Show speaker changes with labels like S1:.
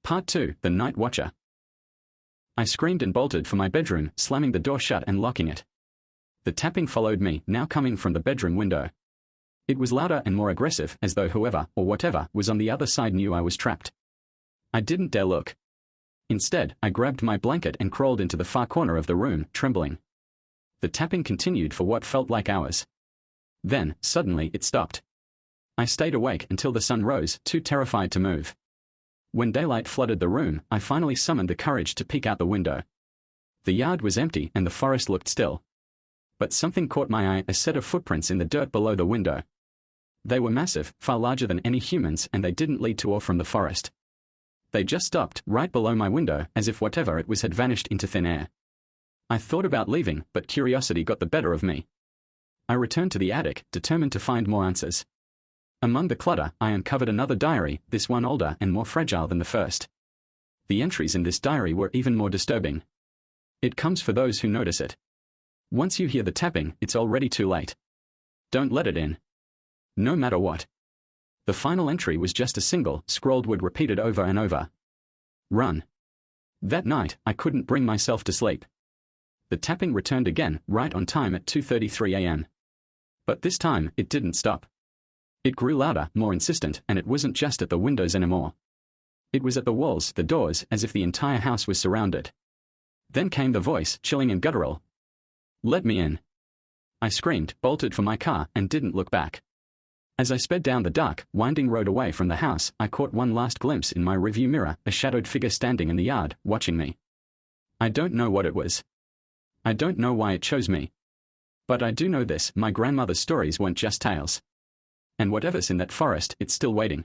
S1: Part 2, The Night Watcher. I screamed and bolted for my bedroom, slamming the door shut and locking it. The tapping followed me, now coming from the bedroom window. It was louder and more aggressive, as though whoever, or whatever, was on the other side knew I was trapped. I didn't dare look. Instead, I grabbed my blanket and crawled into the far corner of the room, trembling. The tapping continued for what felt like hours. Then, suddenly, it stopped. I stayed awake until the sun rose, too terrified to move. When daylight flooded the room, I finally summoned the courage to peek out the window. The yard was empty and the forest looked still. But something caught my eye, a set of footprints in the dirt below the window. They were massive, far larger than any humans, and they didn't lead to or from the forest. They just stopped, right below my window, as if whatever it was had vanished into thin air. I thought about leaving, but curiosity got the better of me. I returned to the attic, determined to find more answers. Among the clutter, I uncovered another diary, this one older and more fragile than the first. The entries in this diary were even more disturbing. It comes for those who notice it. Once you hear the tapping, it's already too late. Don't let it in. No matter what. The final entry was just a single, scrawled word repeated over and over. Run. That night, I couldn't bring myself to sleep. The tapping returned again, right on time at 2:33 a.m. But this time, it didn't stop. It grew louder, more insistent, and it wasn't just at the windows anymore. It was at the walls, the doors, as if the entire house was surrounded. Then came the voice, chilling and guttural. Let me in. I screamed, bolted for my car, and didn't look back. As I sped down the dark, winding road away from the house, I caught one last glimpse in my rearview mirror, a shadowed figure standing in the yard, watching me. I don't know what it was. I don't know why it chose me. But I do know this, my grandmother's stories weren't just tales. And whatever's in that forest, it's still waiting.